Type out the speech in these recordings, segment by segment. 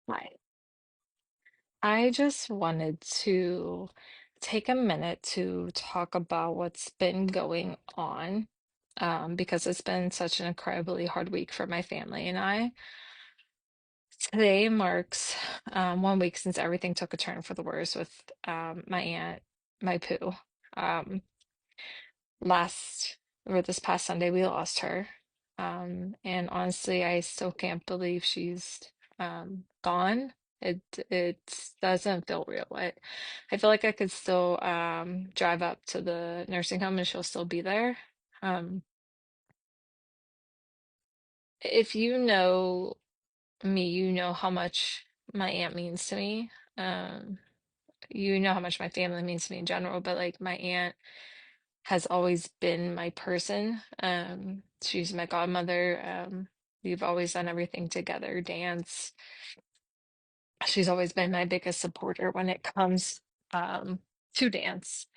Hi. I just wanted to take a minute to talk about what's been going on, because it's been such an incredibly hard week for my family and I. Today marks 1 week since everything took a turn for the worse with my aunt, my poo. Um, last or this past Sunday, we lost her. And honestly, I still can't believe she's gone. It doesn't feel real. I feel like I could still drive up to the nursing home and she'll still be there. Um, if you know me, you know how much my aunt means to me. Um, you know how much my family means to me in general, but like my aunt has always been my person. She's my godmother. We've always done everything together, dance. She's always been my biggest supporter when it comes to dance.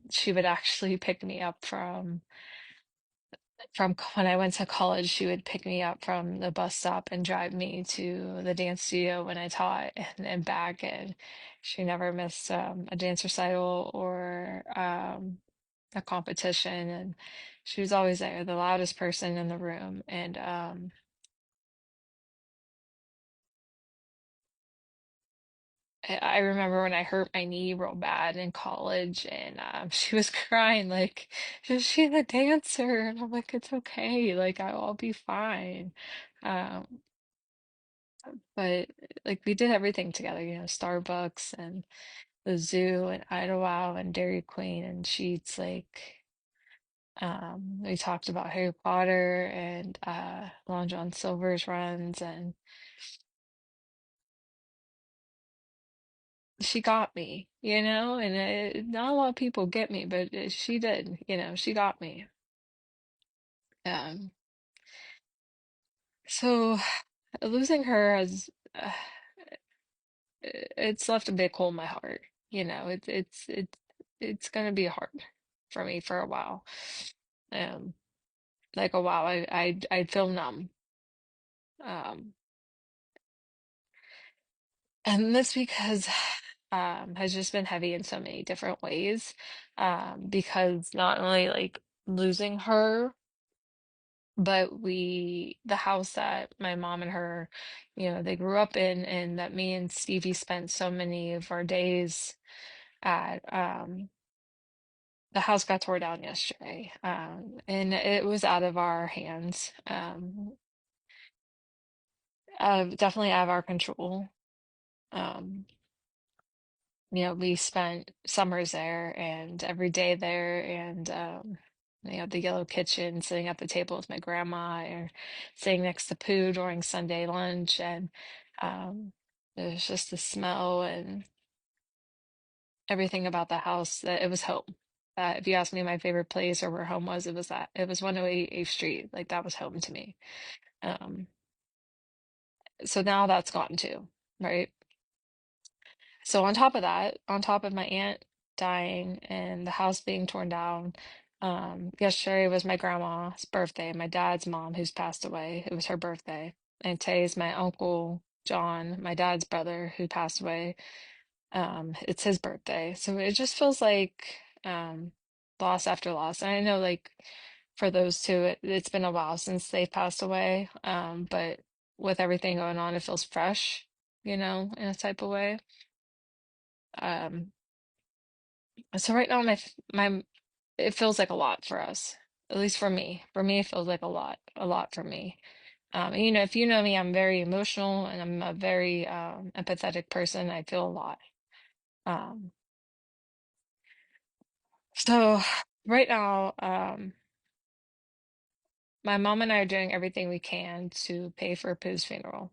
She would actually pick me up when I went to college. She would pick me up from the bus stop and drive me to the dance studio when I taught and back. And she never missed a dance recital or a competition, and she was always there, the loudest person in the room. And I remember when I hurt my knee real bad in college, and she was crying like, "Is she the dancer?" And I'm like, "It's okay, like I'll be fine." Um, but like we did everything together, Starbucks and the zoo and Idlewild and Dairy Queen and Sheets. Like we talked about Harry Potter and Long John Silver's runs, and she got me, and not a lot of people get me, but she did, she got me. Um, so losing her has it's left a big hole in my heart. It's gonna be hard for me for a while. Um, like a while, I'd feel numb. Um, and this because has just been heavy in so many different ways. Because not only like losing her, but the house that my mom and her, they grew up in, and that me and Stevie spent so many of our days at, the house got tore down yesterday, and it was out of our hands, definitely out of our control. Um, we spent summers there and every day there, and the yellow kitchen, sitting at the table with my grandma, or sitting next to Pooh during Sunday lunch, and um, there's just the smell and everything about the house that it was home. If you ask me my favorite place or where home was, it was 108 8th Street. Like that was home to me. Um, so now that's gone too, right? So on top of that, on top of my aunt dying and the house being torn down, yesterday was my grandma's birthday, my dad's mom, who's passed away. It was her birthday. And today's my uncle John, my dad's brother, who passed away. It's his birthday. So it just feels like loss after loss. And I know like for those two, it's been a while since they've passed away. But with everything going on, it feels fresh, in a type of way. Um, so right now it feels like a lot for us, at least for me. For me, it feels like a lot for me. And, if you know me, I'm very emotional and I'm a very empathetic person. I feel a lot. Um, so right now, my mom and I are doing everything we can to pay for Pooh's funeral.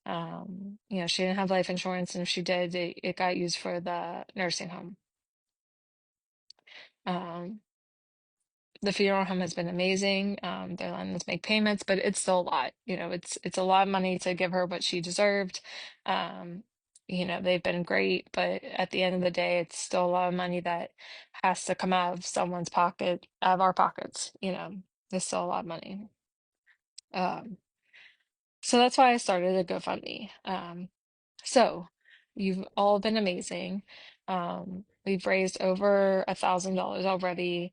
She didn't have life insurance, and if she did, it got used for the nursing home. Um, the funeral home has been amazing. They're letting us make payments, but it's still a lot. It's a lot of money to give her what she deserved. Um, they've been great, but at the end of the day, it's still a lot of money that has to come out of someone's pocket, out of our pockets. It's still a lot of money. Um, So that's why I started a GoFundMe. So you've all been amazing. We've raised over $1,000 already,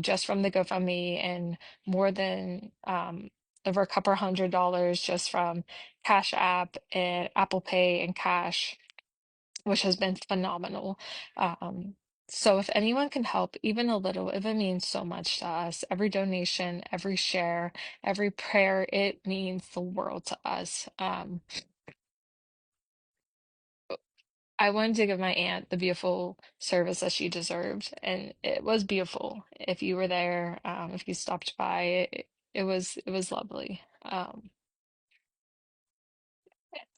just from the GoFundMe, and more than over a couple $100 just from Cash App and Apple Pay and Cash, which has been phenomenal. Um, so if anyone can help, even a little, if it means so much to us, every donation, every share, every prayer, it means the world to us. I wanted to give my aunt the beautiful service that she deserved, and it was beautiful. If you were there, if you stopped by, it was lovely.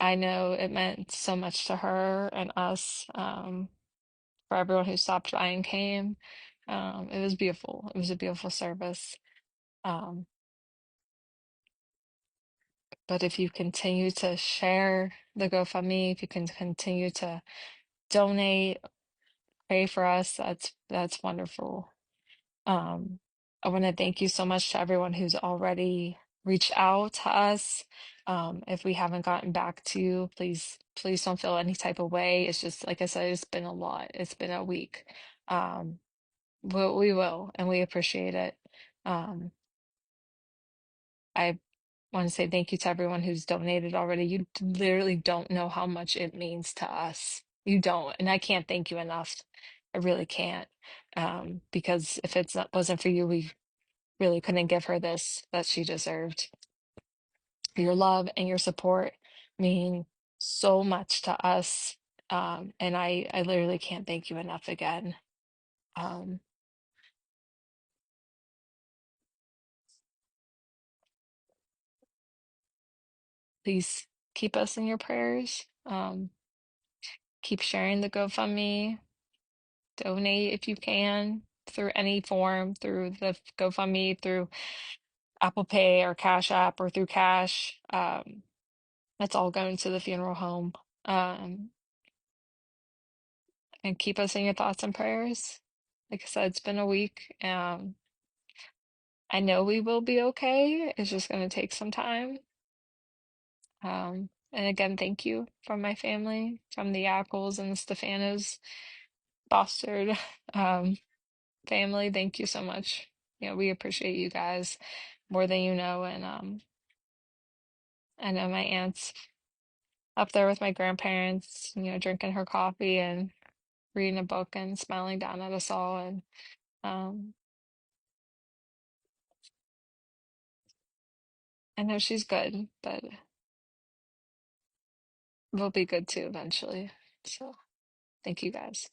I know it meant so much to her and us, for everyone who stopped by and came. It was beautiful. It was a beautiful service. Um, but if you continue to share the GoFundMe, if you can continue to donate, pray for us, that's wonderful. Um, I want to thank you so much to everyone who's already reached out to us. If we haven't gotten back to you, please don't feel any type of way. It's just, like I said, it's been a lot. It's been a week. Um, we will, and we appreciate it. Um, I want to say thank you to everyone who's donated already. You literally don't know how much it means to us. You don't, and I can't thank you enough. I really can't. Because if wasn't for you, we really couldn't give her this that she deserved. Your love and your support mean so much to us. And I literally can't thank you enough again. Um, please keep us in your prayers. Keep sharing the GoFundMe, donate if you can through any form, through the GoFundMe, through Apple Pay or Cash App or through Cash. That's all going to the funeral home. Um, and keep us in your thoughts and prayers. Like I said, it's been a week. I know we will be okay. It's just going to take some time. And again, thank you from my family, from the Ackles and the Stefanos fostered family. Thank you so much. We appreciate you guys more than you know. And I know my aunt's up there with my grandparents, drinking her coffee and reading a book and smiling down at us all. And um, I know she's good, but we'll be good too eventually. So thank you guys.